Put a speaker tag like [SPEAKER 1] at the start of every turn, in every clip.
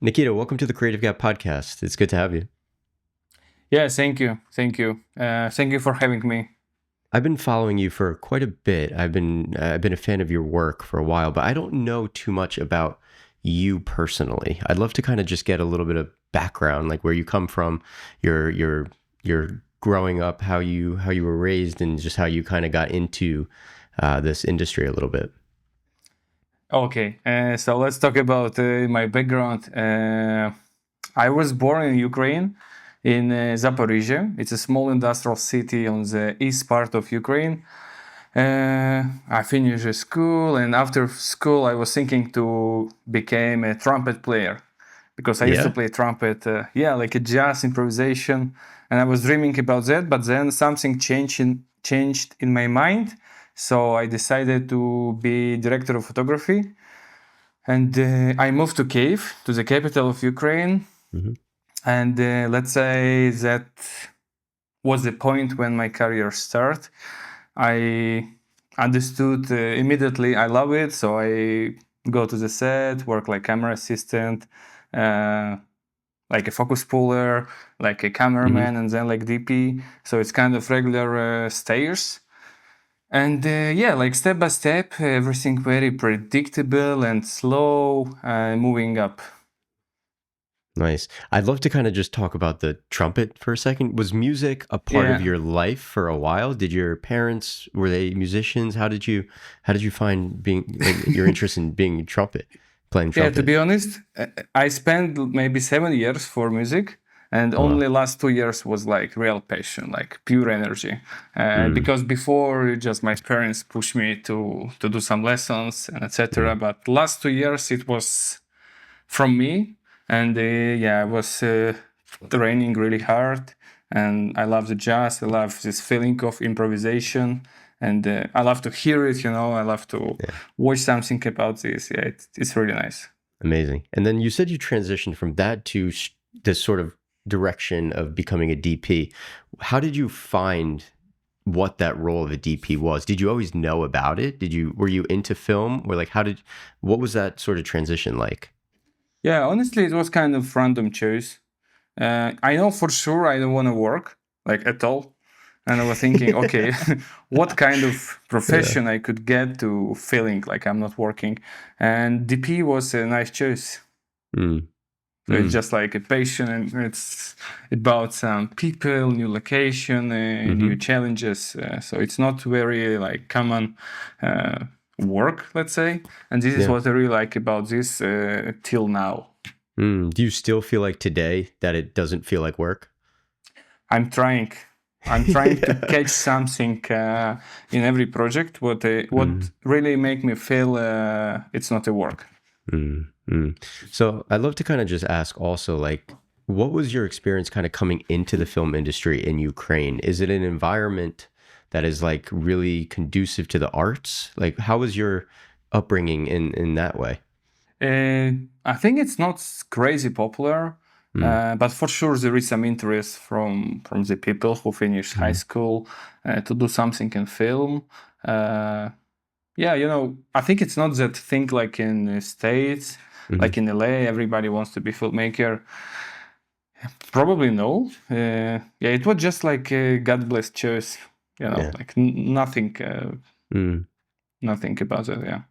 [SPEAKER 1] Nikita, welcome to the Creative Gap podcast. It's good to have you.
[SPEAKER 2] Yeah, thank you. Thank you. Thank you for having me.
[SPEAKER 1] I've been following you for quite a bit. I've been a fan of your work for a while, but I don't know too much about you personally. I'd love to kind of just get a little bit of background, like where you come from, your growing up, how you were raised, and just how you kind of got into this industry a little bit.
[SPEAKER 2] Okay, so let's talk about my background. I was born in Ukraine, in Zaporizhia. It's a small industrial city on the east part of Ukraine. I finished school, and after school, I was thinking to become a trumpet player because I used to
[SPEAKER 1] Yeah.
[SPEAKER 2] play trumpet, like a jazz improvisation, and I was dreaming about that. But then something changed in my mind, so I decided to be director of photography, and I moved to Kiev, to the capital of Ukraine,
[SPEAKER 1] Hmm.
[SPEAKER 2] and let's say that was the point when my career started. I understood immediately I love it, so I go to the set, work like camera assistant, uh, like a focus puller, like a
[SPEAKER 1] Hmm.
[SPEAKER 2] cameraman, and then like DP. So it's kind of regular stairs. And like step by step, everything very predictable and slow, moving up.
[SPEAKER 1] Nice. I'd love to kind of just talk about the trumpet for a second. Was music a part of
[SPEAKER 2] Yeah,
[SPEAKER 1] your life for a while? Did your parents, were they musicians? How did you find being like your interest in being trumpet, playing
[SPEAKER 2] yeah. To
[SPEAKER 1] trumpet?
[SPEAKER 2] be honest, I spent maybe 7 years for music, and
[SPEAKER 1] Oh
[SPEAKER 2] only
[SPEAKER 1] wow.
[SPEAKER 2] last 2 years was like real passion, like pure energy.
[SPEAKER 1] Mm,
[SPEAKER 2] Because before, just my parents pushed me to do some lessons and etc.
[SPEAKER 1] mm,
[SPEAKER 2] But last 2 years it was from me, and I was training really hard, and I love the jazz. I love this feeling of improvisation, and I love to hear it. I love to
[SPEAKER 1] yeah,
[SPEAKER 2] watch something about this. Yeah, it's really nice.
[SPEAKER 1] amazing. And then you said you transitioned from that to this sort of direction of becoming a DP. How did you find what that role of a DP was? Did you always know about it? Were you into film, or like what was that sort of transition like?
[SPEAKER 2] Yeah, honestly, it was kind of random choice. I know for sure I don't want to work like at all, and I was thinking, okay, what kind of
[SPEAKER 1] Yeah.
[SPEAKER 2] profession I could get to feeling like I'm not working, and DP was a nice choice.
[SPEAKER 1] Mm,
[SPEAKER 2] So it's
[SPEAKER 1] mm,
[SPEAKER 2] just like a passion, and it's about some people, new location, new
[SPEAKER 1] hmm.
[SPEAKER 2] challenges. So it's not very like common work, let's say. And this is
[SPEAKER 1] Yeah.
[SPEAKER 2] what I really like about this till now.
[SPEAKER 1] Mm. Do you still feel like today that it doesn't feel like work?
[SPEAKER 2] I'm trying. I'm trying to
[SPEAKER 1] Yeah.
[SPEAKER 2] catch something in every project. What
[SPEAKER 1] Mm,
[SPEAKER 2] really make me feel it's not a work.
[SPEAKER 1] mm, mm. So I'd love to kind of just ask also, like, what was your experience kind of coming into the film industry in Ukraine? Is it an environment that is like really conducive to the arts? Like, how was your upbringing in that way?
[SPEAKER 2] Uh, I think it's not crazy popular,
[SPEAKER 1] Mm,
[SPEAKER 2] but for sure there is some interest from the people who finish high
[SPEAKER 1] mm,
[SPEAKER 2] school to do something in film. Uh, I think it's not that thing like in the States,
[SPEAKER 1] mm.
[SPEAKER 2] like in LA, everybody wants to be filmmaker. Probably no. It was just like a God bless choice.
[SPEAKER 1] Yeah.
[SPEAKER 2] Like nothing,
[SPEAKER 1] Mm.
[SPEAKER 2] nothing about it. Yeah.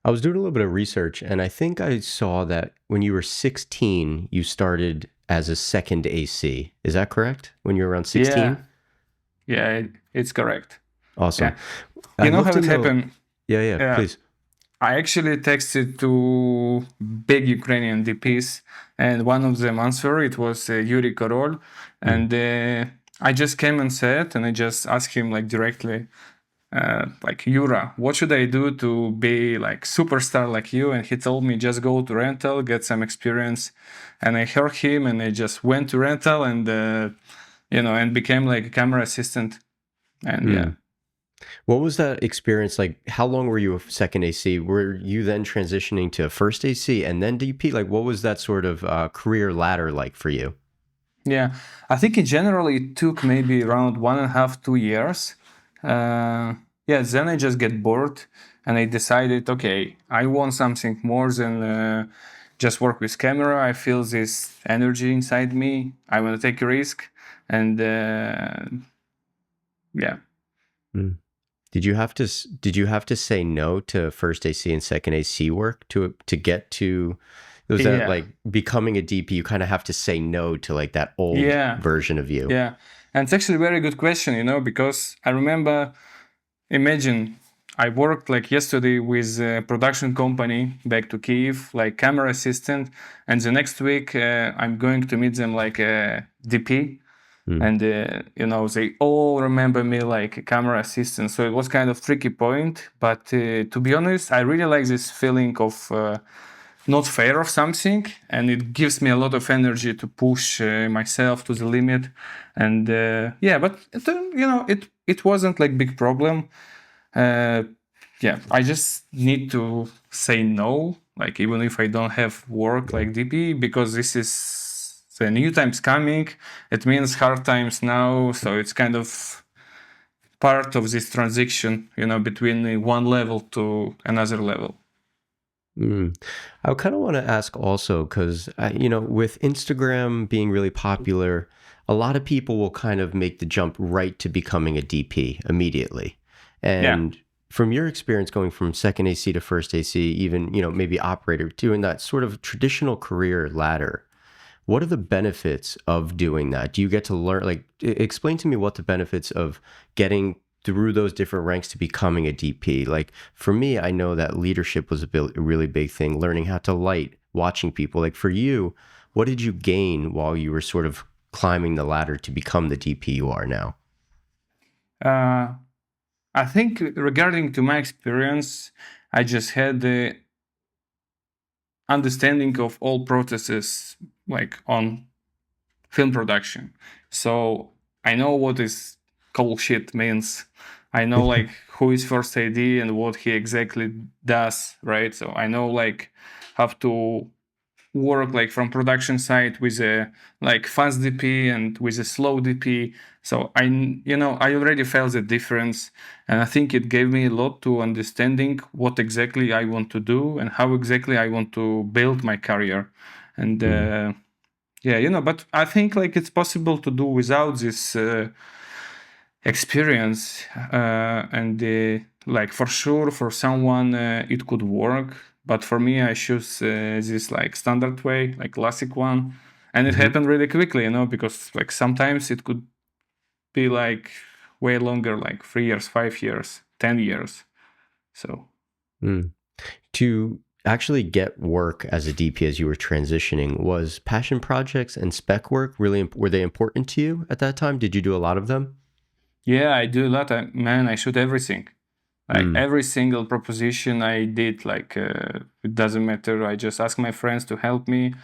[SPEAKER 1] I was doing a little bit of research, and I think I saw that when you were 16, you started as a second AC. Is that correct? When you were around
[SPEAKER 2] Yeah.
[SPEAKER 1] 16?
[SPEAKER 2] It's correct.
[SPEAKER 1] Awesome.
[SPEAKER 2] Yeah. You
[SPEAKER 1] I'd
[SPEAKER 2] know
[SPEAKER 1] love
[SPEAKER 2] how
[SPEAKER 1] to
[SPEAKER 2] it
[SPEAKER 1] know.
[SPEAKER 2] happened?
[SPEAKER 1] Yeah, yeah,
[SPEAKER 2] Uh,
[SPEAKER 1] please.
[SPEAKER 2] I actually texted to big Ukrainian DPs, and one of them answered. It was Yuri Korol,
[SPEAKER 1] Mm,
[SPEAKER 2] and I just came and said, and I just asked him like directly, like Yura, what should I do to be like superstar like you? And he told me just go to rental, get some experience, and I heard him, and I just went to rental, and and became like a camera assistant, and yeah.
[SPEAKER 1] mm. What was that experience like? How long were you a second AC? Were you then transitioning to first AC and then DP? Like, what was that sort of career ladder like for you?
[SPEAKER 2] Yeah, I think in general it took maybe around 1.5, 2 years. Uh, then I just get bored and I decided, okay, I want something more than just work with camera. I feel this energy inside me. I want to take a risk, and yeah,
[SPEAKER 1] Mm. Did you have to say no to first AC and second AC work to get to was that
[SPEAKER 2] yeah,
[SPEAKER 1] like becoming a DP, you kind of have to say no to like that old
[SPEAKER 2] yeah,
[SPEAKER 1] version of you.
[SPEAKER 2] yeah. And it's actually a very good question, because I remember. Imagine I worked like yesterday with a production company back to Kiev, like camera assistant, and the next week I'm going to meet them like a DP,
[SPEAKER 1] Mm.
[SPEAKER 2] and they all remember me like a camera assistant. So it was kind of tricky point, but to be honest, I really like this feeling of not fair of something, and it gives me a lot of energy to push myself to the limit. And yeah, but it wasn't like big problem. uh, yeah, I just need to say no, like even if I don't have work
[SPEAKER 1] Yeah.
[SPEAKER 2] like DP, because this is the new times coming. It means hard times now, so it's kind of part of this transition, between one level to another level.
[SPEAKER 1] Mm. I kind of want to ask also because, with Instagram being really popular, a lot of people will kind of make the jump right to becoming a DP immediately.
[SPEAKER 2] Yeah.
[SPEAKER 1] And from your experience going from second AC to first AC, even, maybe operator, doing that sort of traditional career ladder, what are the benefits of doing that? Do you get to learn, like, explain to me what the benefits of getting through those different ranks to becoming a DP? Like, for me, I know that leadership was a really big thing, learning how to light, watching people. Like, for you, what did you gain while you were sort of climbing the ladder to become the DP you are now?
[SPEAKER 2] uh, I think regarding to my experience, I just had the understanding of all processes like on film production. So I know what is call sheet means. I know like who is first AD and what he exactly does, right? So I know like how to work like from production side with a like fast DP and with a slow DP. So I already felt the difference, and I think it gave me a lot to understanding what exactly I want to do and how exactly I want to build my career. And
[SPEAKER 1] Mm,
[SPEAKER 2] yeah, but I think like it's possible to do without this experience, and like for sure for someone it could work, but for me I choose this like standard way, like classic one, and it
[SPEAKER 1] hmm
[SPEAKER 2] happened really quickly, because like sometimes it could be like way longer, like 3 years, 5 years, 10 years. So
[SPEAKER 1] mm. To actually get work as a DP as you were transitioning, was passion projects and spec work really, were they important to you at that time? Did you do a lot of them?
[SPEAKER 2] yeah, I do a lot. Man, I shoot everything. Like
[SPEAKER 1] Mm.
[SPEAKER 2] every single proposition I did, like it doesn't matter. I just ask my friends to help me.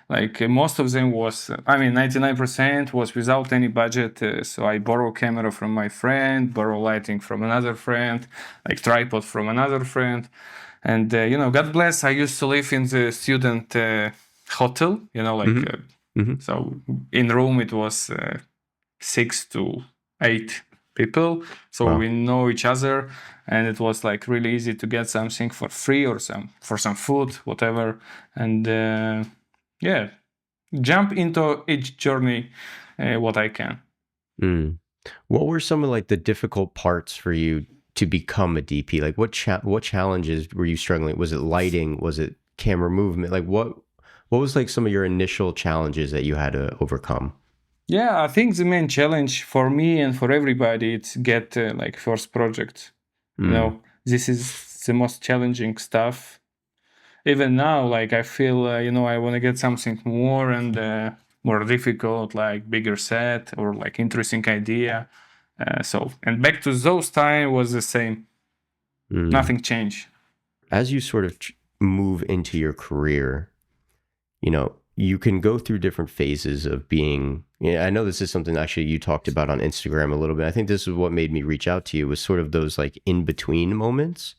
[SPEAKER 2] Like most of them was, 99% was without any budget. So I borrow camera from my friend, borrow lighting from another friend, like tripod from another friend. And God bless. I used to live in the student hotel.
[SPEAKER 1] hmm hmm
[SPEAKER 2] So in room it was 6 to 8 people, so
[SPEAKER 1] Wow.
[SPEAKER 2] we know each other, and it was like really easy to get something for free or some food, whatever. And yeah, jump into each journey what I can.
[SPEAKER 1] Mm. What were some of like the difficult parts for you to become a DP? Like what challenges were you struggling? Was it lighting? Was it camera movement? Like what was like some of your initial challenges that you had to overcome?
[SPEAKER 2] Yeah, I think the main challenge for me and for everybody it's get like first project.
[SPEAKER 1] Mm.
[SPEAKER 2] This is the most challenging stuff. Even now, like I feel, I want to get something more and more difficult, like bigger set or like interesting idea. So, and back to those time was the same.
[SPEAKER 1] Mm.
[SPEAKER 2] Nothing changed.
[SPEAKER 1] As you sort of move into your career, you can go through different phases of being. Yeah, I know this is something actually you talked about on Instagram a little bit. I think this is what made me reach out to you was sort of those like in between moments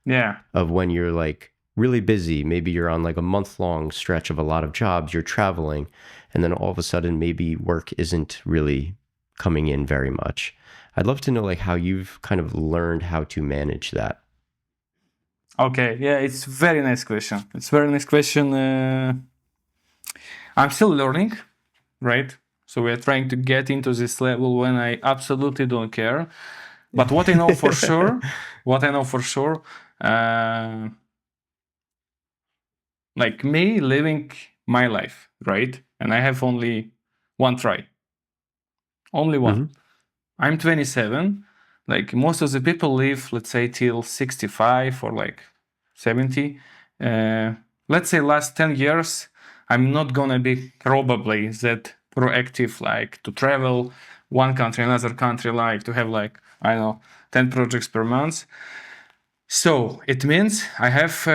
[SPEAKER 2] Yeah,
[SPEAKER 1] of when you're like really busy. Maybe you're on like a month long stretch of a lot of jobs, you're traveling, and then all of a sudden maybe work isn't really coming in very much. I'd love to know like how you've kind of learned how to manage that.
[SPEAKER 2] Okay, yeah, it's very nice question. It's very nice question. I'm still learning, right? So we are trying to get into this level when I absolutely don't care. But what I know for sure, what I know for sure, uh, like me living my life, right? And I have only one try, only one.
[SPEAKER 1] Hmm.
[SPEAKER 2] I'm 27. Like most of the people live, let's say, till 65 or like 70. Uh, let's say last 10 years, I'm not gonna be probably that proactive, like to travel one country, another country, like to have like, I don't know, 10 projects per month. So it means I have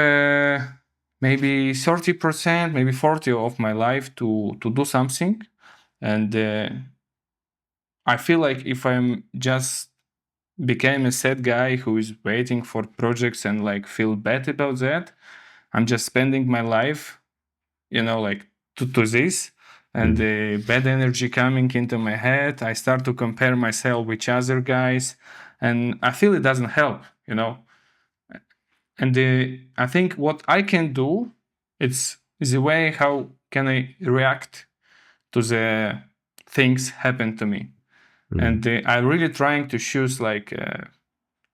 [SPEAKER 2] maybe 30%, maybe 40 of my life to do something. And I feel like if I'm just became a sad guy who is waiting for projects and like feel bad about that, I'm just spending my life, like to this, and
[SPEAKER 1] Hmm.
[SPEAKER 2] the bad energy coming into my head. I start to compare myself with other guys, and I feel it doesn't help. And I think what I can do, it's the way how can I react to the things happen to me.
[SPEAKER 1] Hmm.
[SPEAKER 2] And I'm really trying to choose like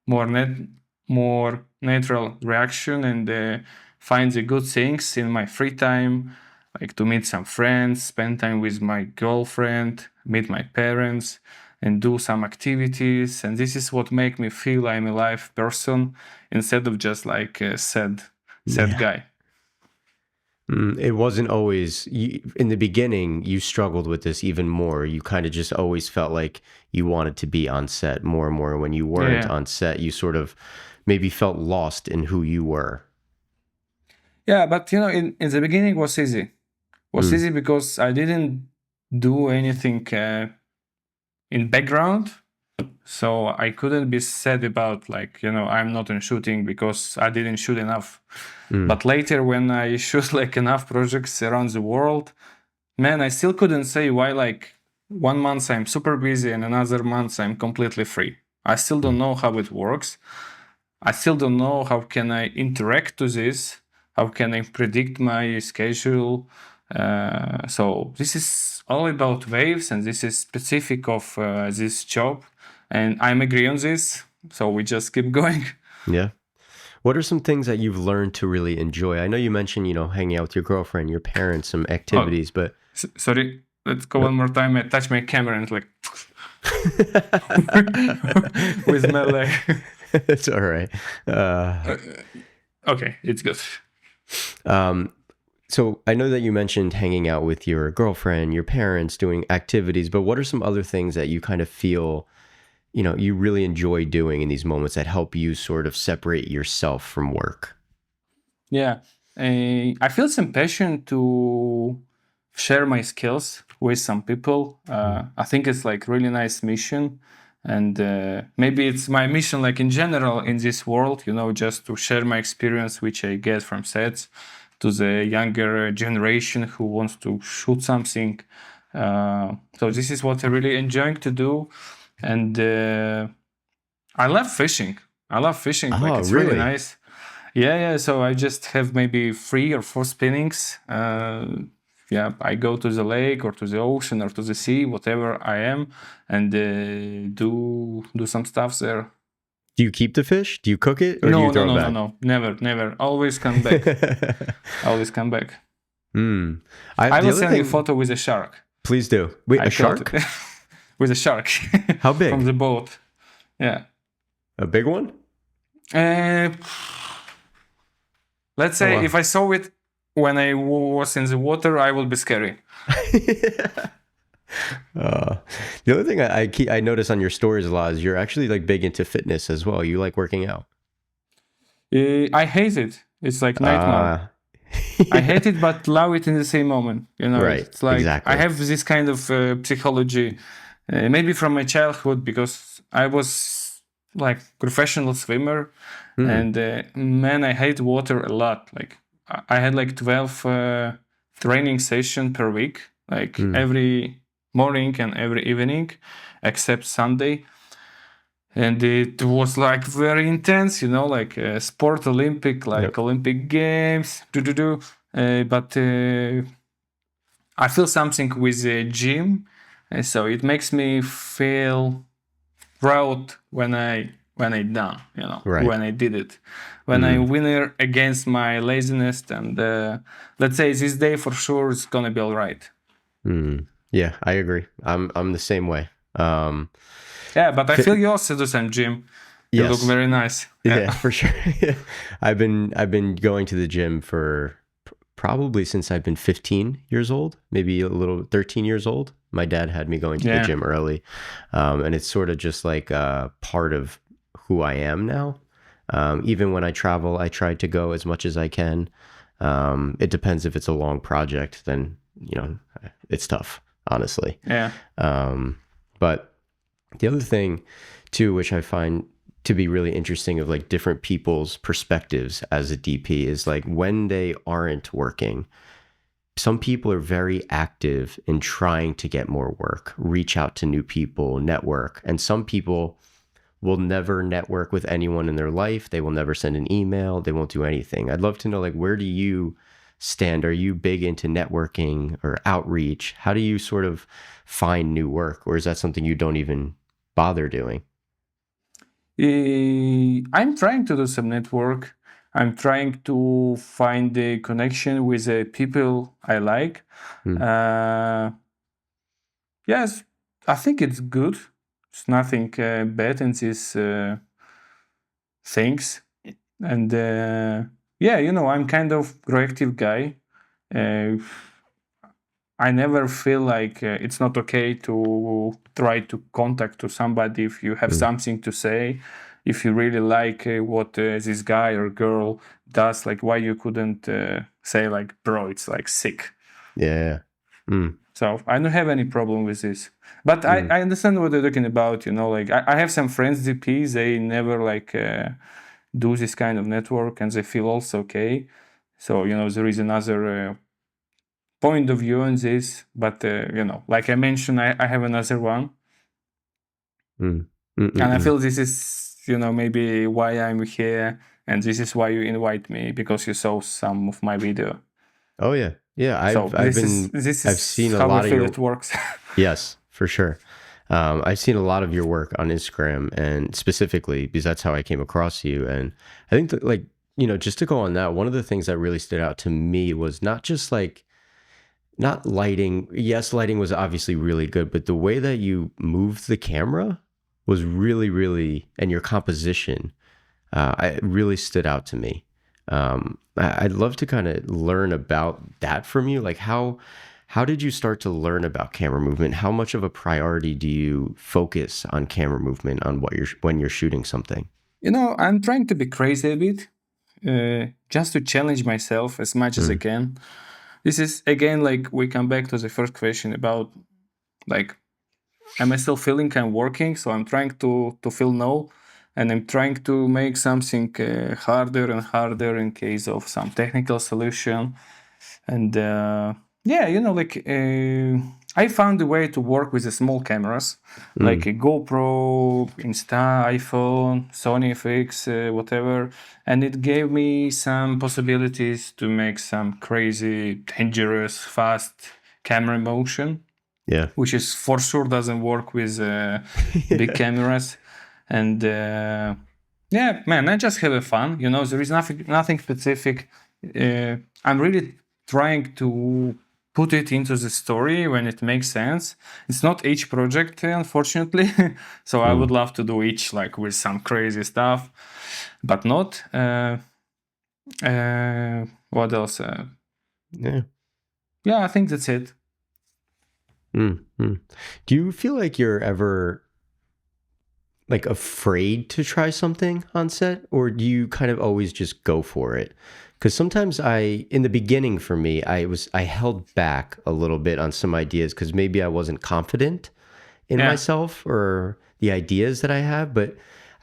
[SPEAKER 2] more more natural reaction and find the good things in my free time, like to meet some friends, spend time with my girlfriend, meet my parents, and do some activities. And this is what make me feel I'm a live person instead of just like a sad
[SPEAKER 1] Yeah.
[SPEAKER 2] guy.
[SPEAKER 1] It wasn't always in the beginning. You struggled with this even more. You kind of just always felt like you wanted to be on set more and more. When you weren't
[SPEAKER 2] Yeah.
[SPEAKER 1] on set, you sort of maybe felt lost in who you were.
[SPEAKER 2] Yeah, but in the beginning was easy. Was
[SPEAKER 1] Mm.
[SPEAKER 2] easy because I didn't do anything in background. So I couldn't be sad about like, I'm not in shooting because I didn't shoot enough.
[SPEAKER 1] Mm.
[SPEAKER 2] But later when I shoot like enough projects around the world, man, I still couldn't say why like 1 month I'm super busy and another month I'm completely free. I still don't
[SPEAKER 1] Mm.
[SPEAKER 2] know how it works. I still don't know how can I interact to this. How can I predict my schedule? So this is all about waves, and this is specific of this job. And I'm agree on this. So we just keep going.
[SPEAKER 1] Yeah. What are some things that you've learned to really enjoy? I know you mentioned, hanging out with your girlfriend, your parents, some
[SPEAKER 2] Oh,
[SPEAKER 1] activities, but
[SPEAKER 2] sorry. Let's go
[SPEAKER 1] uh,
[SPEAKER 2] one more time. I touch my camera and like with my leg.
[SPEAKER 1] it's all right. Uh,
[SPEAKER 2] Okay, it's good.
[SPEAKER 1] um, so I know that you mentioned hanging out with your girlfriend, your parents, doing activities, but what are some other things that you kind of feel, you really enjoy doing in these moments that help you sort of separate yourself from work?
[SPEAKER 2] Yeah, I feel some passion to share my skills with some people.
[SPEAKER 1] Mm.
[SPEAKER 2] I think it's like really nice mission, and maybe it's my mission like in general in this world. Just to share my experience, which I get from sets, to the younger generation who wants to shoot something. So this is what I really enjoying to do, and I love fishing. I love fishing. Like
[SPEAKER 1] Oh,
[SPEAKER 2] it's really
[SPEAKER 1] really?
[SPEAKER 2] nice. Yeah, yeah. So I just have maybe 3 or 4 spinnings. Yeah, I go to the lake or to the ocean or to the sea, whatever I am, and do some stuff there.
[SPEAKER 1] Do you keep the fish? Do you cook it or do you
[SPEAKER 2] No, no,
[SPEAKER 1] throw it
[SPEAKER 2] no, no,
[SPEAKER 1] back?
[SPEAKER 2] no. Never, never. Always come back. Always come back.
[SPEAKER 1] Hmm. I
[SPEAKER 2] I
[SPEAKER 1] the
[SPEAKER 2] will
[SPEAKER 1] other
[SPEAKER 2] send you a
[SPEAKER 1] thing,
[SPEAKER 2] photo with a shark.
[SPEAKER 1] please do. Wait,
[SPEAKER 2] I
[SPEAKER 1] a
[SPEAKER 2] caught
[SPEAKER 1] shark?
[SPEAKER 2] it with a shark
[SPEAKER 1] How
[SPEAKER 2] from
[SPEAKER 1] big?
[SPEAKER 2] the boat. Yeah.
[SPEAKER 1] A big one?
[SPEAKER 2] Uh, let's
[SPEAKER 1] Oh
[SPEAKER 2] say
[SPEAKER 1] wow.
[SPEAKER 2] if I saw it when I was in the water, I will be scary.
[SPEAKER 1] Uh, the other thing I notice on your stories a lot is you're actually like big into fitness as well. You like working out.
[SPEAKER 2] I hate it. It's like nightmare.
[SPEAKER 1] Uh
[SPEAKER 2] I hate it, but love it in the same moment.
[SPEAKER 1] right,
[SPEAKER 2] It's like I
[SPEAKER 1] exactly.
[SPEAKER 2] have this kind of psychology, maybe from my childhood, because I was like professional swimmer,
[SPEAKER 1] Hmm.
[SPEAKER 2] and man, I hate water a lot. Like I had like 12 training session per week, like
[SPEAKER 1] Hmm.
[SPEAKER 2] every morning and every evening, except Sunday. and it was like very intense, like sport Olympic,
[SPEAKER 1] Yep.
[SPEAKER 2] like Olympic Games, but I feel something with the gym, so it makes me feel proud when I done,
[SPEAKER 1] Right.
[SPEAKER 2] when I did it, when I
[SPEAKER 1] Mm.
[SPEAKER 2] win against my laziness, and let's say this day for sure it's gonna be all right.
[SPEAKER 1] Mm. Yeah, I agree. I'm the same way. Um,
[SPEAKER 2] Yeah, but I
[SPEAKER 1] fit,
[SPEAKER 2] feel you also do some gym. You look
[SPEAKER 1] yes.
[SPEAKER 2] very nice. Yeah.
[SPEAKER 1] Yeah, for sure. I've been going to the gym for probably since I've been 15 years old, maybe a little 13 years old. My dad had me going to the
[SPEAKER 2] Yeah.
[SPEAKER 1] gym early, and it's sort of just like part of who I am now. Even when I travel, I try to go as much as I can. It depends if it's a long project, then it's tough, honestly.
[SPEAKER 2] Yeah.
[SPEAKER 1] But the other thing, too, which I find to be really interesting of like different people's perspectives as a DP is like when they aren't working, some people are very active in trying to get more work, reach out to new people, network. And some people will never network with anyone in their life. They will never send an email. They won't do anything. I'd love to know, like, where do you stand? Are you big into networking or outreach? How do you sort of find new work? Or is that something you don't even bother doing?
[SPEAKER 2] I'm trying to do some network. I'm trying to find the connection with the people I like.
[SPEAKER 1] Hmm.
[SPEAKER 2] Uh, yes, I think it's good. It's nothing bad in these things. And yeah, I'm kind of proactive guy. Uh, I never feel like it's not okay to try to contact to somebody if you have
[SPEAKER 1] Hmm.
[SPEAKER 2] something to say, if you really like what this guy or girl does. Like, why you couldn't say like, bro, it's like sick.
[SPEAKER 1] Yeah. Mm,
[SPEAKER 2] So I don't have any problem with this. But I,
[SPEAKER 1] mm,
[SPEAKER 2] I understand what they're talking about. Like I have some friends DPs. They never like do this kind of network, and they feel also okay. So there is another point of view on this, but like I mentioned, I have another one,
[SPEAKER 1] mm, mm, mm,
[SPEAKER 2] and I
[SPEAKER 1] mm.
[SPEAKER 2] feel this is maybe why I'm here, and this is why you invite me because you saw some of my video.
[SPEAKER 1] Oh yeah. Yeah.
[SPEAKER 2] So
[SPEAKER 1] I've
[SPEAKER 2] this is
[SPEAKER 1] been,
[SPEAKER 2] this
[SPEAKER 1] I've
[SPEAKER 2] is
[SPEAKER 1] seen a
[SPEAKER 2] how I
[SPEAKER 1] lot of
[SPEAKER 2] feel
[SPEAKER 1] your,
[SPEAKER 2] it works.
[SPEAKER 1] yes, for sure. I've seen a lot of your work on Instagram and specifically because that's how I came across you. And I think that like, just to go on that, one of the things that really stood out to me was not just like, not lighting. Yes, lighting was obviously really good, but the way that you moved the camera was really, really, and your composition it really stood out to me. I'd love to kind of learn about that from you. Like how did you start to learn about camera movement? How much of a priority do you focus on camera movement on when you're shooting something?
[SPEAKER 2] I'm trying to be crazy a bit, just to challenge myself as much as I
[SPEAKER 1] Mm,
[SPEAKER 2] can. This is again like we come back to the first question about like, am I still feeling I'm working? So I'm trying to feel no, and I'm trying to make something harder and harder in case of some technical solution. And yeah, like I found a way to work with the small cameras, like
[SPEAKER 1] mm,
[SPEAKER 2] a GoPro, Insta, iPhone, Sony FX, whatever, and it gave me some possibilities to make some crazy, dangerous, fast camera motion,
[SPEAKER 1] yeah.
[SPEAKER 2] which is for sure doesn't work with big
[SPEAKER 1] Yeah.
[SPEAKER 2] cameras. And yeah, man, I just have a fun. There is nothing specific. I'm really trying to put it into the story when it makes sense. It's not each project, unfortunately. So I would
[SPEAKER 1] Mm,
[SPEAKER 2] love to do each like with some crazy stuff, but not. What else?
[SPEAKER 1] yeah.
[SPEAKER 2] Yeah, I think that's it.
[SPEAKER 1] Mm, mm. Do you feel like you're ever like afraid to try something on set, or do you kind of always just go for it? Because sometimes in the beginning for me, I held back a little bit on some ideas because maybe I wasn't confident in
[SPEAKER 2] Yeah.
[SPEAKER 1] myself or the ideas that I have. But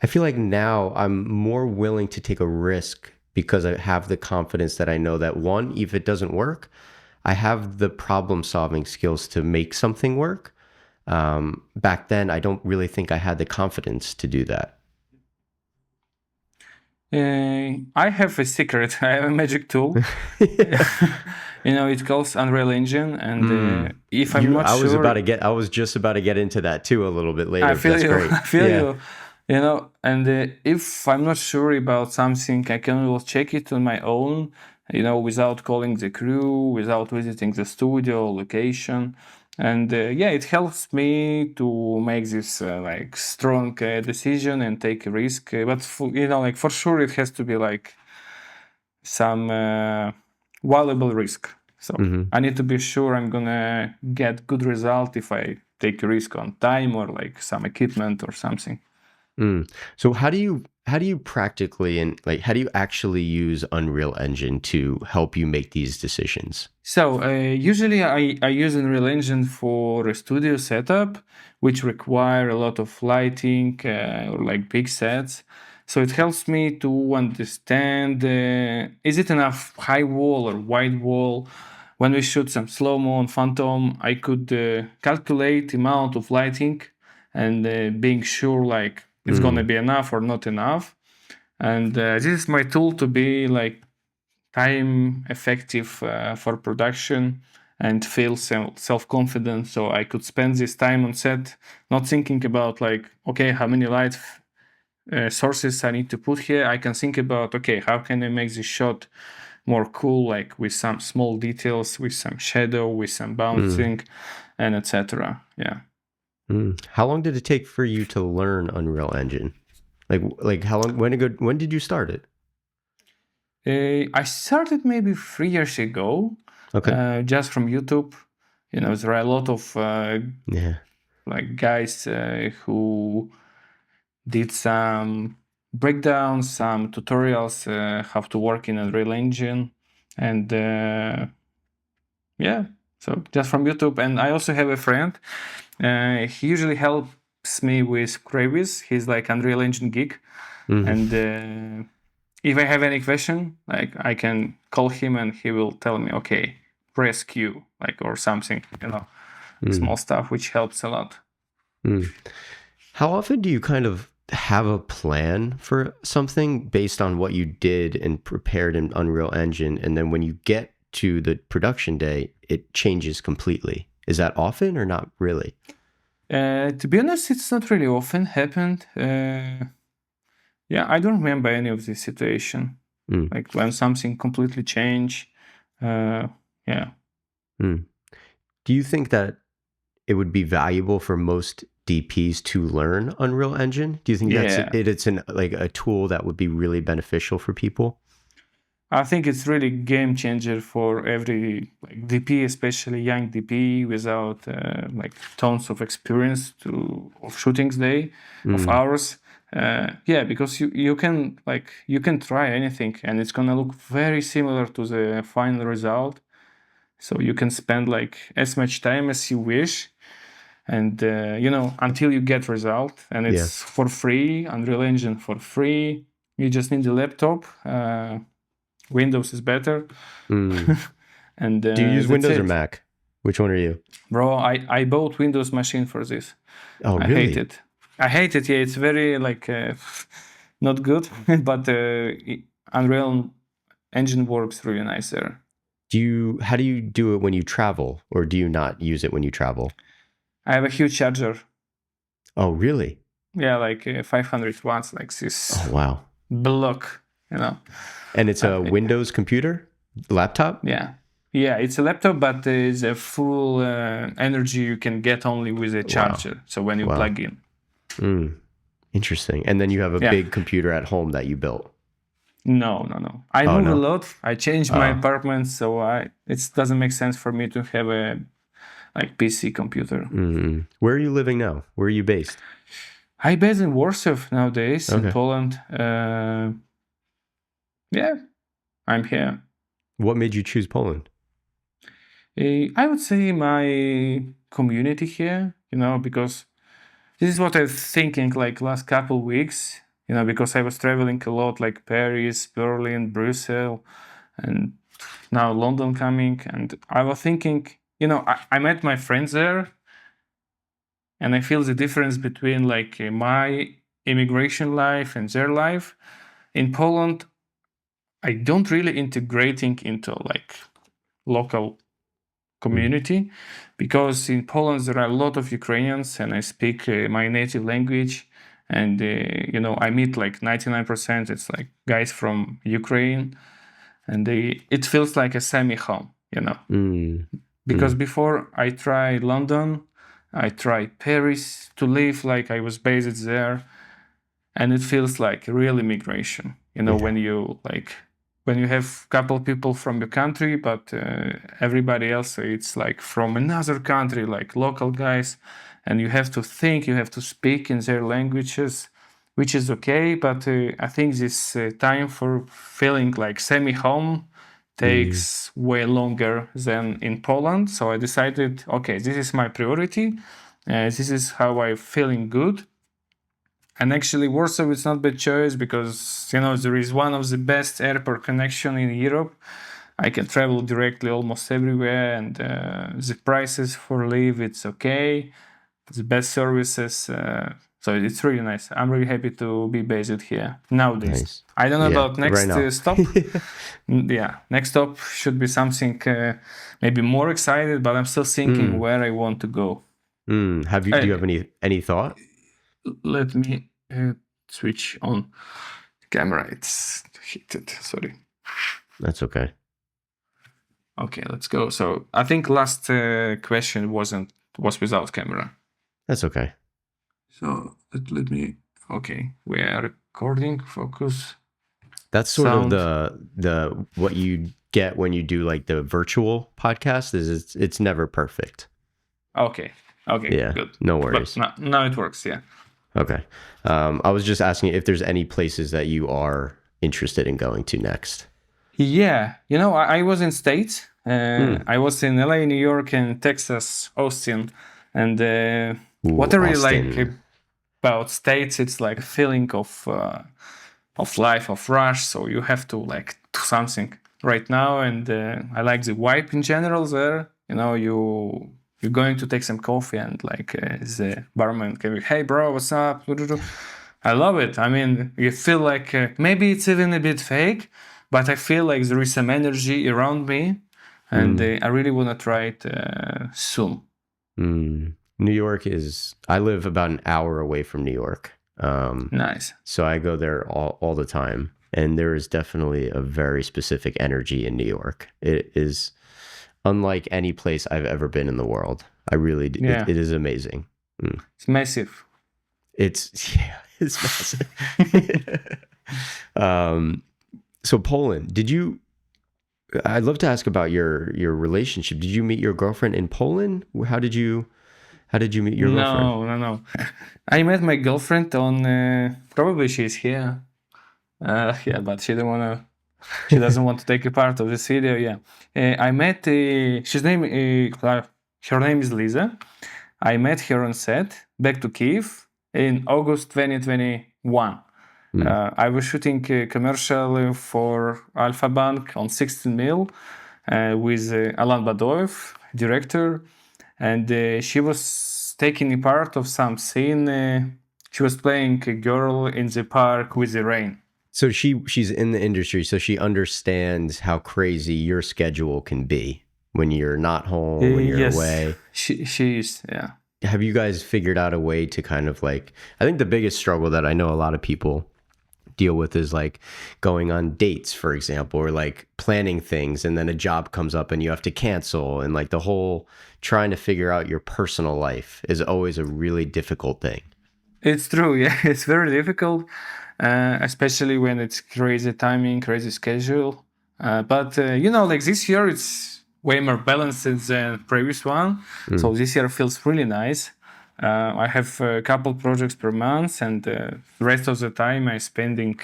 [SPEAKER 1] I feel like now I'm more willing to take a risk because I have the confidence that I know that one, if it doesn't work, I have the problem solving skills to make something work. Back then, I don't really think I had the confidence to do that.
[SPEAKER 2] I have a secret. I have a magic tool. It calls Unreal Engine, and
[SPEAKER 1] Mm.
[SPEAKER 2] if I'm not sure,
[SPEAKER 1] I was just about to get into that too a little bit
[SPEAKER 2] I
[SPEAKER 1] later.
[SPEAKER 2] feel
[SPEAKER 1] That's
[SPEAKER 2] you.
[SPEAKER 1] great.
[SPEAKER 2] I feel
[SPEAKER 1] Yeah.
[SPEAKER 2] you. And if I'm not sure about something, I can will check it on my own. Without calling the crew, without visiting the studio location, and yeah, it helps me to make this like strong decision and take a risk. But like for sure, it has to be like some valuable risk. So
[SPEAKER 1] Hmm.
[SPEAKER 2] I need to be sure I'm gonna get good result if I take a risk on time or like some equipment or something.
[SPEAKER 1] Mm. So how do you practically and like how do you actually use Unreal Engine to help you make these decisions?
[SPEAKER 2] So usually I use Unreal Engine for a studio setup, which require a lot of lighting or like big sets. So it helps me to understand is it enough high wall or wide wall. When we shoot some slow-mo on Phantom, I could calculate the amount of lighting and being sure like it's gonna
[SPEAKER 1] Mm.
[SPEAKER 2] be enough or not enough. And this is my tool to be like time effective for production and feel self-confident, so I could spend this time on set not thinking about like, okay, how many light sources I need to put here. I can think about, okay, how can I make this shot more cool, like with some small details, with some shadow, with some
[SPEAKER 1] Mm.
[SPEAKER 2] bouncing, and etc. Yeah.
[SPEAKER 1] Mm. How long did it take for you to learn Unreal Engine? Like how long when did you start it?
[SPEAKER 2] I started maybe 3 years ago,
[SPEAKER 1] Okay.
[SPEAKER 2] just from YouTube. There are a lot of
[SPEAKER 1] Yeah.
[SPEAKER 2] like guys who did some breakdowns, some tutorials how to work in Unreal Engine, and yeah, so just from YouTube. And I also have a friend. He usually helps me with queries. He's like Unreal Engine geek,
[SPEAKER 1] Hmm.
[SPEAKER 2] and if I have any question, like I can call him and he will tell me, okay, press Q, like or something,
[SPEAKER 1] Mm.
[SPEAKER 2] small stuff which helps a lot.
[SPEAKER 1] Mm. How often do you kind of have a plan for something based on what you did and prepared in Unreal Engine, and then when you get to the production day, it changes completely? Is that often or not really?
[SPEAKER 2] To be honest, it's not really often happened. Yeah, I don't remember any of this situation,
[SPEAKER 1] Mm.
[SPEAKER 2] like when something completely changed. Uh, yeah,
[SPEAKER 1] Mm. Do you think that it would be valuable for most DPs to learn Unreal Engine? Do you think
[SPEAKER 2] yeah.
[SPEAKER 1] it's an like a tool that would be really beneficial for people?
[SPEAKER 2] I think it's really game changer for every like DP, especially young DP without like tons of experience to of shootings day of
[SPEAKER 1] Mm.
[SPEAKER 2] hours. Yeah, because you can try anything and it's gonna look very similar to the final result. So you can spend like as much time as you wish, and until you get result, and
[SPEAKER 1] Yeah.
[SPEAKER 2] it's for free. Unreal Engine for free. You just need a laptop. Windows is better.
[SPEAKER 1] Mm.
[SPEAKER 2] And
[SPEAKER 1] Do you use
[SPEAKER 2] that's
[SPEAKER 1] Windows or
[SPEAKER 2] it.
[SPEAKER 1] Mac? Which one are you?
[SPEAKER 2] Bro, I bought Windows machine for this.
[SPEAKER 1] Oh,
[SPEAKER 2] I hate
[SPEAKER 1] really?
[SPEAKER 2] it. I hate it. Yeah, it's very like not good, but Unreal Engine works really nice there.
[SPEAKER 1] How do you do it when you travel, or do you not use it when you travel?
[SPEAKER 2] I have a huge charger.
[SPEAKER 1] Oh, really?
[SPEAKER 2] Yeah, like 500 watts, like
[SPEAKER 1] Oh,
[SPEAKER 2] this
[SPEAKER 1] wow.
[SPEAKER 2] block, you know.
[SPEAKER 1] And it's a
[SPEAKER 2] Uh,
[SPEAKER 1] Windows computer, laptop?
[SPEAKER 2] yeah. Yeah, it's a laptop, but it's a full energy you can get only with a
[SPEAKER 1] Wow.
[SPEAKER 2] charger. So when you
[SPEAKER 1] Wow.
[SPEAKER 2] plug in.
[SPEAKER 1] Mm. Interesting. And then you have a
[SPEAKER 2] Yeah.
[SPEAKER 1] big computer at home that you built.
[SPEAKER 2] No, no, no. I
[SPEAKER 1] Oh,
[SPEAKER 2] move a
[SPEAKER 1] no.
[SPEAKER 2] lot. I change my
[SPEAKER 1] Oh.
[SPEAKER 2] apartment, so it doesn't make sense for me to have a like PC computer.
[SPEAKER 1] Mm. Where are you living now? Where are you based?
[SPEAKER 2] I based in Warsaw nowadays in
[SPEAKER 1] Okay.
[SPEAKER 2] Poland. Yeah, I'm here.
[SPEAKER 1] What made you choose Poland?
[SPEAKER 2] I would say my community here, because this is what I was thinking like last couple weeks, because I was traveling a lot, like Paris, Berlin, Brussels, and now London coming, and I was thinking, I met my friends there, and I feel the difference between like my immigration life and their life. In Poland, I don't really integrating into like local community, because in Poland there are a lot of Ukrainians and I speak my native language, and I meet like 99% it's like guys from Ukraine, and it feels like a semi home,
[SPEAKER 1] Mm.
[SPEAKER 2] because
[SPEAKER 1] Mm.
[SPEAKER 2] before I tried London, I tried Paris to live like I was based there, and it feels like real immigration,
[SPEAKER 1] Yeah.
[SPEAKER 2] when you have couple people from your country, but everybody else it's like from another country, like local guys, and you have to think, you have to speak in their languages, which is okay, but I think this time for feeling like semi home
[SPEAKER 1] Mm.
[SPEAKER 2] takes way longer than in Poland. So I decided, okay, this is my priority, this is how I'm feeling good. And actually, Warsaw is not bad choice because there is one of the best airport connection in Europe. I can travel directly almost everywhere, and the prices for live it's okay. The best services, so it's really nice. I'm really happy to be based here nowadays.
[SPEAKER 1] Nice.
[SPEAKER 2] I don't know
[SPEAKER 1] Yeah.
[SPEAKER 2] about
[SPEAKER 1] Right
[SPEAKER 2] next
[SPEAKER 1] now.
[SPEAKER 2] stop. Yeah, next stop should be something maybe more excited, but I'm still thinking
[SPEAKER 1] Mm.
[SPEAKER 2] where I want to go.
[SPEAKER 1] Do you have any thought?
[SPEAKER 2] Let me switch on camera. It's heated. Sorry.
[SPEAKER 1] That's okay.
[SPEAKER 2] Okay, let's go. So I think last question was without camera.
[SPEAKER 1] That's okay.
[SPEAKER 2] So let me. Okay, we are recording. Focus.
[SPEAKER 1] That's sort of
[SPEAKER 2] Sound.
[SPEAKER 1] the what you get when you do like the virtual podcast is it's never perfect.
[SPEAKER 2] Okay. Okay.
[SPEAKER 1] Yeah.
[SPEAKER 2] Good.
[SPEAKER 1] No
[SPEAKER 2] But
[SPEAKER 1] worries.
[SPEAKER 2] now it works. Yeah.
[SPEAKER 1] Okay. I was just asking if there's any places that you are interested in going to next.
[SPEAKER 2] Yeah. I was in States.
[SPEAKER 1] Mm.
[SPEAKER 2] I was in LA, New York, and Texas, Austin, and
[SPEAKER 1] Ooh,
[SPEAKER 2] what I really like
[SPEAKER 1] Austin.
[SPEAKER 2] about States, it's like a feeling of life, of rush. So you have to like do something right now, and I like the vibe in general there. You're going to take some coffee, and like the barman can be, hey bro, what's up? I love it. I mean, you feel like maybe it's even a bit fake, but I feel like there is some energy around me, and
[SPEAKER 1] Mm.
[SPEAKER 2] I really want to try it soon.
[SPEAKER 1] Mm. New York is, I live about an hour away from New York.
[SPEAKER 2] Nice.
[SPEAKER 1] So I go there all the time. And there is definitely a very specific energy in New York. It is unlike any place I've ever been in the world.
[SPEAKER 2] Yeah,
[SPEAKER 1] It is amazing. Mm.
[SPEAKER 2] it's massive.
[SPEAKER 1] Yeah, it's massive. um, so Poland, I'd love to ask about your relationship. Did you meet your girlfriend in Poland? How did you meet your girlfriend?
[SPEAKER 2] No, no, no. I met my girlfriend on probably she's here. Yeah, but she don't wanna. She doesn't want to take a part of this video. Yeah, I met. Her name is Lisa. I met her on set back to Kiev in August 2021.
[SPEAKER 1] Mm.
[SPEAKER 2] I was shooting a commercial for Alpha Bank on 16 mil with Alan Badoev, director, and she was taking a part of some scene. She was playing a girl in the park with the rain.
[SPEAKER 1] So she's in the industry, so she understands how crazy your schedule can be when you're not home, when you're
[SPEAKER 2] Yes,
[SPEAKER 1] away.
[SPEAKER 2] she is. Yeah.
[SPEAKER 1] Have you guys figured out a way to kind of like, I think the biggest struggle that I know a lot of people deal with is like going on dates, for example, or like planning things and then a job comes up and you have to cancel, and like the whole trying to figure out your personal life is always a really difficult thing.
[SPEAKER 2] It's true. Yeah, it's very difficult, especially when it's crazy timing, crazy schedule. But like this year, it's way more balanced than previous one. So
[SPEAKER 1] Mm.
[SPEAKER 2] this year feels really nice. I have a couple projects per month, and the rest of the time I spending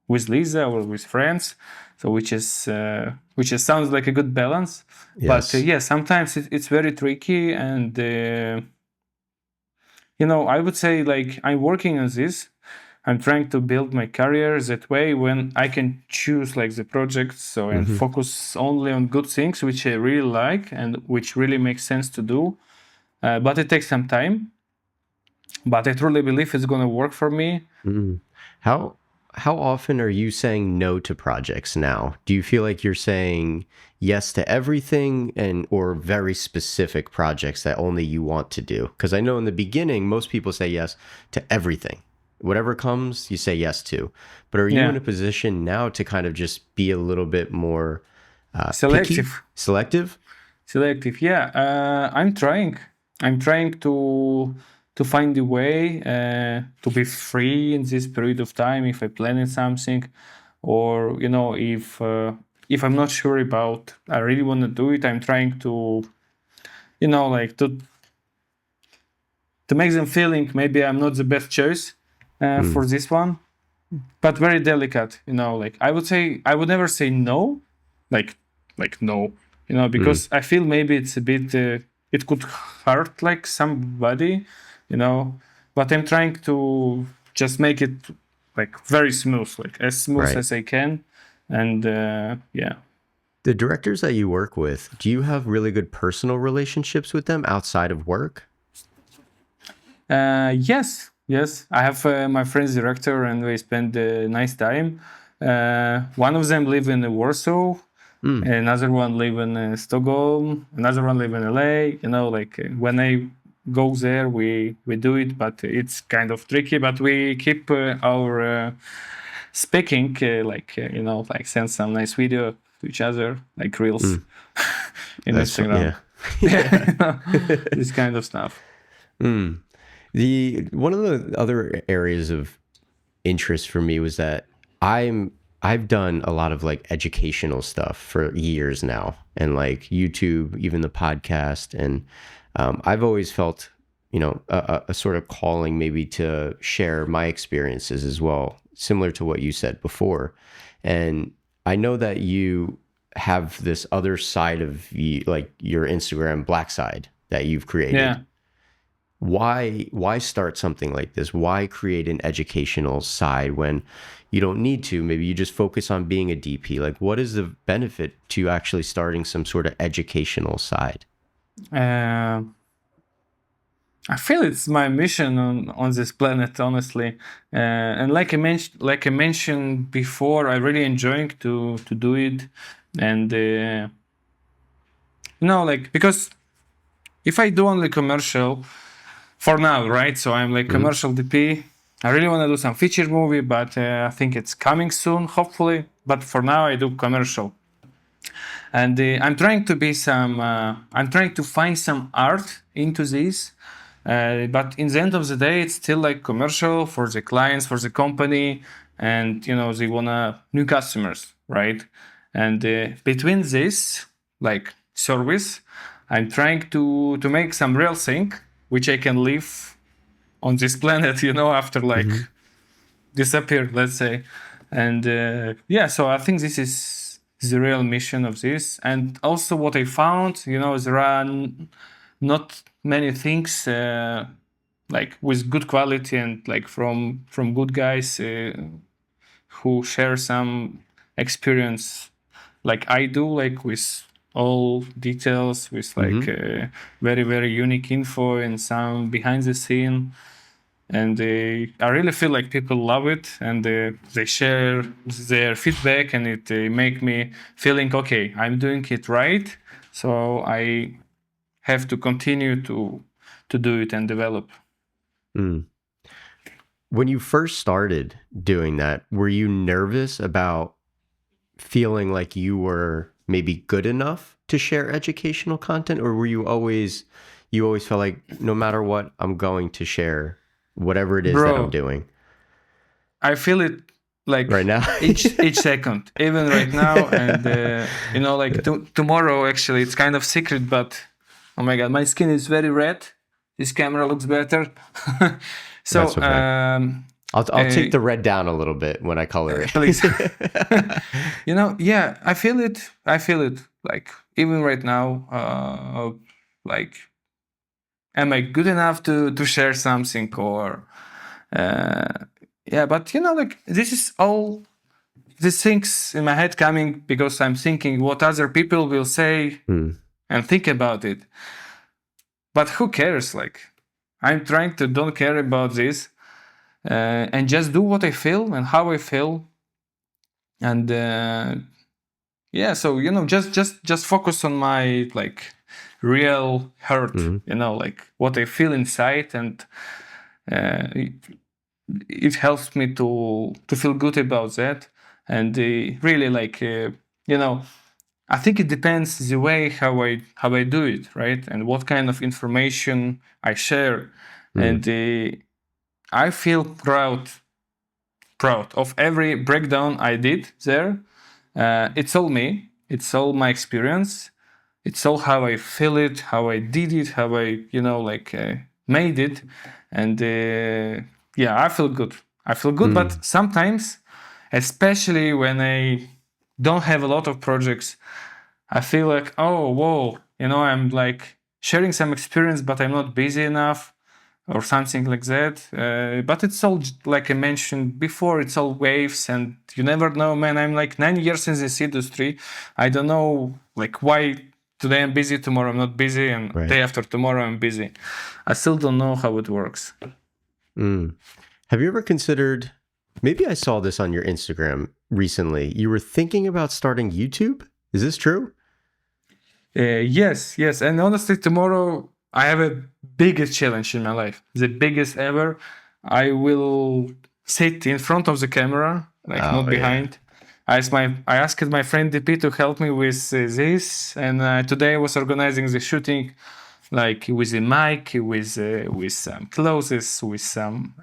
[SPEAKER 2] with Lisa or with friends. So which is sounds like a good balance. But
[SPEAKER 1] Yes.
[SPEAKER 2] yeah, sometimes it's very tricky, and I would say like I'm working on this. I'm trying to build my career that way when I can choose like the projects so and
[SPEAKER 1] Hmm.
[SPEAKER 2] focus only on good things which I really like and which really makes sense to do. But it takes some time. but I truly believe it's gonna work for me.
[SPEAKER 1] Mm. How how often are you saying no to projects now? Do you feel like you're saying yes to everything and or very specific projects that only you want to do? Because I know in the beginning most people say yes to everything. Whatever comes, you say yes to. But are you in
[SPEAKER 2] Yeah,
[SPEAKER 1] a position now to kind of just be a little bit more picky,
[SPEAKER 2] selective.
[SPEAKER 1] selective?
[SPEAKER 2] Selective, yeah. I'm trying to find a way to be free in this period of time if I planning something, or if I'm not sure about, I really want to do it. I'm trying to like to make them feeling maybe I'm not the best choice
[SPEAKER 1] Mm,
[SPEAKER 2] for this one, but very delicate. Like I would say, I would never say no, like no,
[SPEAKER 1] mm,
[SPEAKER 2] because I feel maybe it's a bit, it could hurt like somebody, you know. But I'm trying to just make it like very smooth, like as smooth
[SPEAKER 1] right.
[SPEAKER 2] as I can, and yeah.
[SPEAKER 1] The directors that you work with, do you have really good personal relationships with them outside of work?
[SPEAKER 2] Yes, yes. I have my friend's director, and we spend a nice time. One of them live in Warsaw,
[SPEAKER 1] Mm,
[SPEAKER 2] another one live in Stockholm, another one live in LA. Like when I go there, we do it, but it's kind of tricky. But we keep our speaking, like send some nice video to each other, like reels
[SPEAKER 1] mm.
[SPEAKER 2] in
[SPEAKER 1] That's fun.
[SPEAKER 2] Instagram.
[SPEAKER 1] Yeah. Yeah.
[SPEAKER 2] Yeah, this kind of stuff.
[SPEAKER 1] Mm. The one of the other areas of interest for me was that I've done a lot of like educational stuff for years now, and like YouTube, even the podcast, and I've always felt, a sort of calling maybe to share my experiences as well, similar to what you said before. And I know that you have this other side of you, like your Instagram black side that you've created.
[SPEAKER 2] Yeah.
[SPEAKER 1] Why start something like this? Why create an educational side when you don't need to? Maybe you just focus on being a DP. Like, what is the benefit to actually starting some sort of educational side?
[SPEAKER 2] Uh, I feel it's my mission on this planet, honestly. And like I mentioned before, I really enjoying to do it, and like because if I do only commercial for now, right? So I'm like
[SPEAKER 1] Hmm.
[SPEAKER 2] commercial DP. I really want to do some feature movie, but I think it's coming soon, hopefully. But for now, I do commercial, and I'm trying to be some. I'm trying to find some art into this. But in the end of the day, it's still like commercial for the clients, for the company, and they wanna new customers, right? And between this, like service, I'm trying to make some real thing which I can live on this planet, after like
[SPEAKER 1] Hmm.
[SPEAKER 2] disappear, let's say. And yeah, so I think this is the real mission of this. And also what I found, there are not many things like with good quality and like from good guys who share some experience like I do, like with all details, with like
[SPEAKER 1] Hmm.
[SPEAKER 2] very very unique info and some behind the scene. And I really feel like people love it, and they share their feedback, and it make me feeling okay, I'm doing it right, so I have to continue to do it and develop.
[SPEAKER 1] Mm. When you first started doing that, were you nervous about feeling like you were maybe good enough to share educational content, or were you always felt like no matter what, I'm going to share whatever it is that I'm
[SPEAKER 2] Bro,
[SPEAKER 1] doing
[SPEAKER 2] I feel it like
[SPEAKER 1] right now?
[SPEAKER 2] each second, even right now, and like tomorrow. Actually, it's kind of secret, but oh my god, my skin is very red. This camera looks better. So
[SPEAKER 1] That's okay. I'll
[SPEAKER 2] uh,
[SPEAKER 1] take the red down a little bit when I color
[SPEAKER 2] please,
[SPEAKER 1] it.
[SPEAKER 2] yeah, I feel it. I feel it. Like even right now, like, am I good enough to share something, or yeah? But like this is all these things in my head coming because I'm thinking what other people will say
[SPEAKER 1] Hmm.
[SPEAKER 2] and think about it. But who cares? Like, I'm trying to don't care about this and just do what I feel and how I feel. And yeah, so just focus on my like real hurt,
[SPEAKER 1] Hmm.
[SPEAKER 2] like what I feel inside, and it helps me to feel good about that. And really like I think it depends the way how I do it, right? And what kind of information I share.
[SPEAKER 1] Mm.
[SPEAKER 2] And I feel proud of every breakdown I did there. It's all me. It's all my experience. It's all how I feel it, how I did it, how I made it. And yeah, I feel good. I feel good,
[SPEAKER 1] Mm.
[SPEAKER 2] but sometimes, especially when I don't have a lot of projects, I feel like, oh, whoa, I'm like sharing some experience, but I'm not busy enough or something like that. But it's all, like I mentioned before, it's all waves, and you never know, man. I'm like 9 years in this industry. I don't know, like, why today I'm busy, tomorrow I'm not busy, and
[SPEAKER 1] Right.
[SPEAKER 2] day after tomorrow I'm busy. I still don't know how it works.
[SPEAKER 1] Mm. Have you ever considered, maybe I saw this on your Instagram recently, you were thinking about starting YouTube? Is this true?
[SPEAKER 2] Yes. And honestly, tomorrow I have a biggest challenge in my life, the biggest ever. I will sit in front of the camera, like not
[SPEAKER 1] Oh, yeah.
[SPEAKER 2] behind. I asked my friend DP to help me with this, and today I was organizing the shooting, like with a mic, with some clothes, with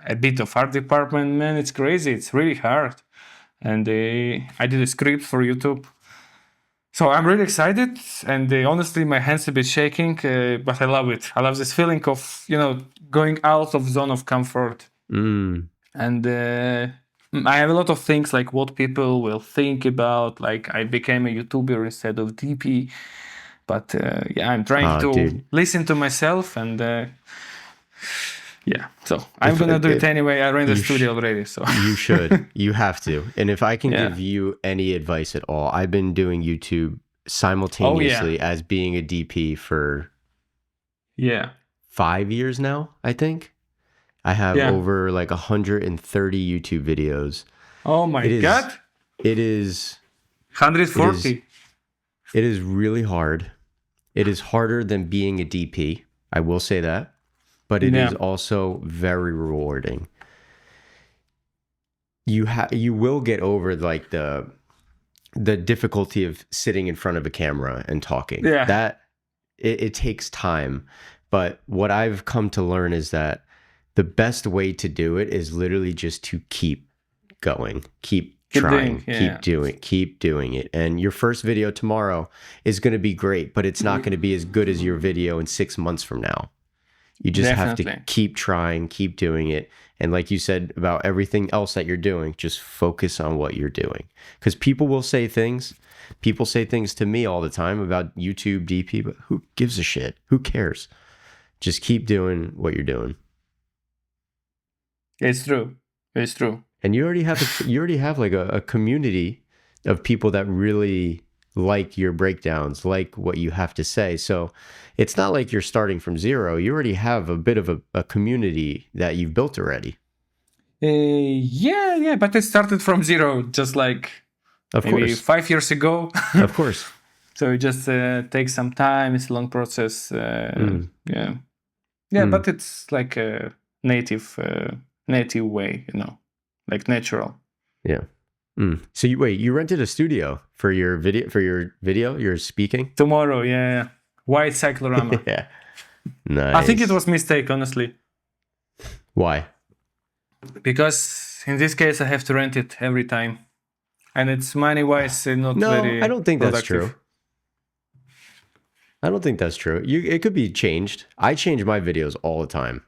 [SPEAKER 2] a bit of art department. Man, it's crazy. It's really hard, and I did a script for YouTube. So I'm really excited, and honestly, my hands a bit shaking, but I love it. I love this feeling of going out of zone of comfort,
[SPEAKER 1] Mm.
[SPEAKER 2] and I have a lot of things like what people will think about. Like I became a YouTuber instead of DP, but yeah, I'm trying
[SPEAKER 1] Oh,
[SPEAKER 2] to
[SPEAKER 1] dude.
[SPEAKER 2] listen to myself, and yeah. So I'm
[SPEAKER 1] If
[SPEAKER 2] gonna do it anyway. I rent a
[SPEAKER 1] you
[SPEAKER 2] studio already, so
[SPEAKER 1] you should, you have to. And if I can
[SPEAKER 2] yeah.
[SPEAKER 1] give you any advice at all, I've been doing YouTube
[SPEAKER 2] Oh yeah,
[SPEAKER 1] simultaneously as being a DP for
[SPEAKER 2] yeah,
[SPEAKER 1] 5 years now, I think. I have
[SPEAKER 2] yeah.
[SPEAKER 1] over like 130 YouTube videos.
[SPEAKER 2] Oh my
[SPEAKER 1] It is,
[SPEAKER 2] God,
[SPEAKER 1] it is, it is,
[SPEAKER 2] 140.
[SPEAKER 1] it is really hard. It is harder than being a DP. I will say that, but it is
[SPEAKER 2] Yeah.
[SPEAKER 1] also very rewarding. You will get over like the difficulty of sitting in front of a camera and talking.
[SPEAKER 2] Yeah.
[SPEAKER 1] That it takes time, but what I've come to learn is that the best way to do it is literally just to keep going, keep
[SPEAKER 2] Keep doing.
[SPEAKER 1] trying,
[SPEAKER 2] Yeah.
[SPEAKER 1] keep doing it. And your first video tomorrow is going to be great, but it's not going to be as good as your video in 6 months from now. You just have to
[SPEAKER 2] Definitely.
[SPEAKER 1] keep trying, keep doing it. And like you said about everything else that you're doing, just focus on what you're doing. Because people will say things. People say things to me all the time about YouTube DP, but who gives a shit? Who cares? Just keep doing what you're doing.
[SPEAKER 2] It's true. It's true.
[SPEAKER 1] And you already have like a community of people that really like your breakdowns, like what you have to say. So it's not like you're starting from zero. You already have a bit of a community that you've built already.
[SPEAKER 2] Yeah. But it started from zero, just like
[SPEAKER 1] Of
[SPEAKER 2] maybe
[SPEAKER 1] course.
[SPEAKER 2] 5 years ago.
[SPEAKER 1] Of course.
[SPEAKER 2] So it just takes some time. It's a long process.
[SPEAKER 1] Mm,
[SPEAKER 2] Yeah. Yeah,
[SPEAKER 1] mm,
[SPEAKER 2] but it's like a native way, like natural.
[SPEAKER 1] yeah. Mm. So you rented a studio for your video, your speaking?
[SPEAKER 2] Tomorrow, yeah. White cyclorama.
[SPEAKER 1] Yeah.
[SPEAKER 2] I think it
[SPEAKER 1] Nice.
[SPEAKER 2] was mistake, honestly,
[SPEAKER 1] Why?
[SPEAKER 2] because in this case I have to rent it every time, and it's money wise not
[SPEAKER 1] No, I
[SPEAKER 2] very
[SPEAKER 1] don't think that's true.
[SPEAKER 2] productive.
[SPEAKER 1] I don't think that's true. It could be changed. I change my videos all the time.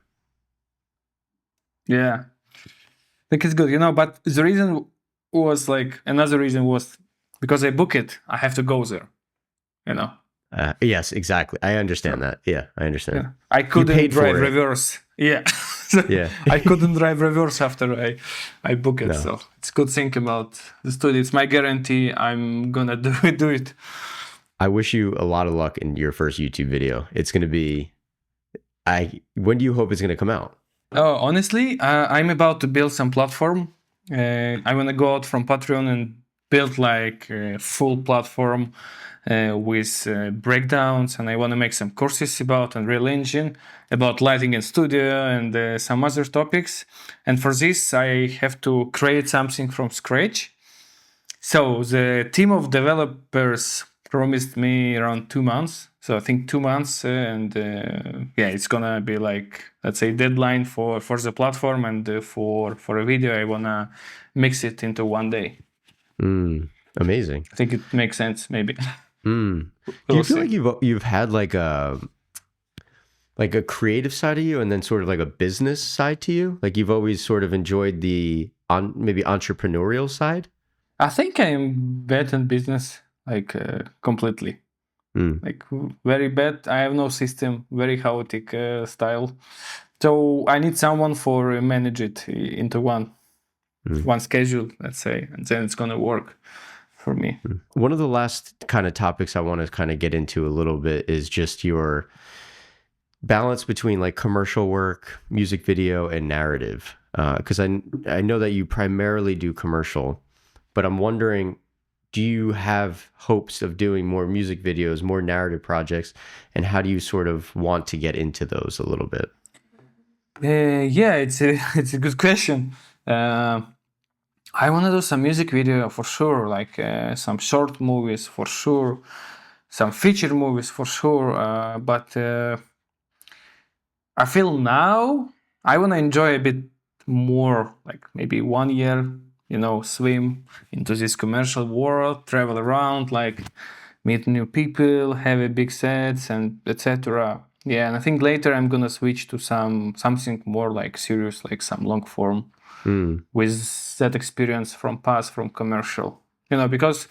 [SPEAKER 2] Yeah, I think it's good, But the reason was like another reason was because I book it, I have to go there, you know.
[SPEAKER 1] Yes, exactly. I understand
[SPEAKER 2] So
[SPEAKER 1] that. Yeah, I understand.
[SPEAKER 2] yeah, I
[SPEAKER 1] You
[SPEAKER 2] couldn't
[SPEAKER 1] paid
[SPEAKER 2] drive
[SPEAKER 1] for it.
[SPEAKER 2] reverse. Yeah, So
[SPEAKER 1] Yeah.
[SPEAKER 2] I couldn't drive reverse after I book it.
[SPEAKER 1] No.
[SPEAKER 2] So it's good think about the studio. It's my guarantee. I'm gonna do it.
[SPEAKER 1] I wish you a lot of luck in your first YouTube video. It's going to be when do you hope it's going to come out?
[SPEAKER 2] Oh, honestly, I'm about to build some platform. I want to go out from Patreon and build like a full platform with breakdowns, and I want to make some courses about Unreal Engine, about lighting in studio, and some other topics. And for this, I have to create something from scratch. So the team of developers promised me around 2 months. So I think 2 months, and yeah, it's gonna be like, let's say, deadline for the platform, and for a video, I wanna mix it into one day.
[SPEAKER 1] Amazing.
[SPEAKER 2] I think it makes sense, maybe.
[SPEAKER 1] Do
[SPEAKER 2] We'll
[SPEAKER 1] you feel
[SPEAKER 2] see.
[SPEAKER 1] like you've had like a creative side of you and then sort of like a business side to you? Like you've always sort of enjoyed the maybe entrepreneurial side?
[SPEAKER 2] I think I'm bad in business, like completely. Like very bad. I have no system, very chaotic style. So I need someone for manage it into one schedule, let's say, and then it's gonna work for me.
[SPEAKER 1] One of the last kind of topics I want to kind of get into a little bit is just your balance between like commercial work, music video, and narrative. Because I know that you primarily do commercial, but I'm wondering, do you have hopes of doing more music videos, more narrative projects, and how do you sort of want to get into those a little bit?
[SPEAKER 2] Yeah, it's a it's a good question. I want to do some music video for sure, like some short movies for sure, some feature movies for sure. But I feel now I want to enjoy a bit more, like maybe 1 year, swim into this commercial world, travel around, like meet new people, have a big sets, and etc. Yeah, and I think later I'm gonna switch to something more like serious, like some long form with that experience from past, from commercial. Because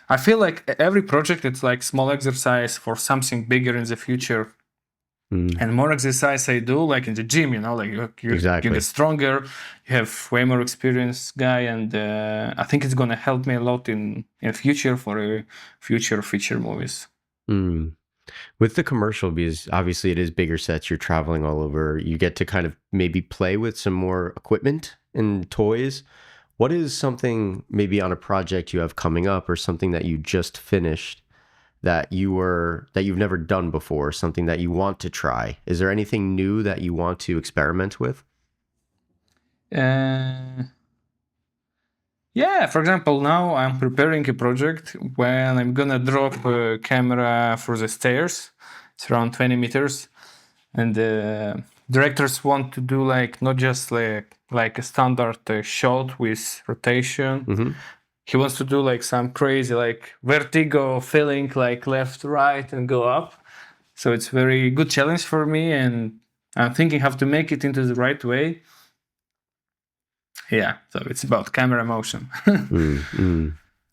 [SPEAKER 2] I feel like every project it's like small exercise for something bigger in the future. And more exercise I do, like in the gym, like you
[SPEAKER 1] Exactly.
[SPEAKER 2] get stronger, you have way more experience, guy, and I think it's gonna help me a lot in future for future feature movies.
[SPEAKER 1] With the commercial, because obviously it is bigger sets, you're traveling all over, you get to kind of maybe play with some more equipment and toys. What is something maybe on a project you have coming up or something that you just finished that you've never done before, something that you want to try? Is there anything new that you want to experiment with?
[SPEAKER 2] Yeah, for example, now I'm preparing a project when I'm gonna drop a camera through the stairs. It's around 20 meters, and the directors want to do like not just like a standard shot with rotation. He wants to do like some crazy like vertigo feeling, like left, right, and go up. So it's very good challenge for me, and I'm thinking how to make it into the right way. Yeah, so it's about camera motion.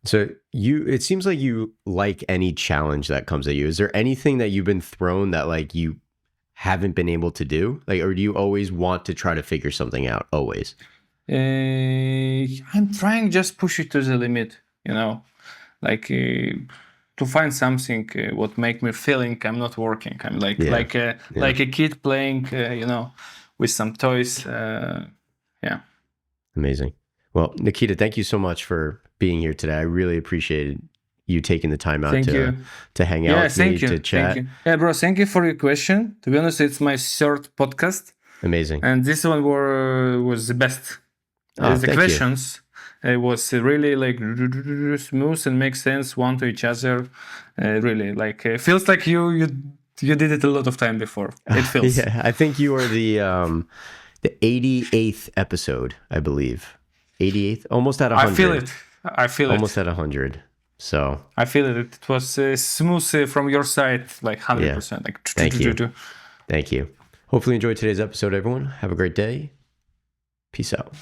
[SPEAKER 1] So it seems like you like any challenge that comes at you. Is there anything that you've been thrown that like you haven't been able to do? Like, or do you always want to try to figure something out? Always.
[SPEAKER 2] I'm trying just push it to the limit, like to find something what make me feeling I'm not working. I'm like like a kid playing, with some toys. Yeah.
[SPEAKER 1] Amazing. Well, Nikita, thank you so much for being here today. I really appreciated you taking the time out to hang out with me, to chat.
[SPEAKER 2] Thank you. Yeah, bro, thank you for your question. To be honest, it's my third podcast.
[SPEAKER 1] Amazing.
[SPEAKER 2] And this one was the best. The questions was really like smooth and makes sense one to each other. Really, like feels like you did it a lot of time before. It feels.
[SPEAKER 1] Yeah, I think you are the 88th episode, I believe. 88th, almost at 100.
[SPEAKER 2] I feel it.
[SPEAKER 1] Almost at 100. So
[SPEAKER 2] I feel it. It was smooth from your side, like 100%. Like
[SPEAKER 1] thank you. Thank you. Hopefully you enjoyed today's episode, everyone. Have a great day. Peace out.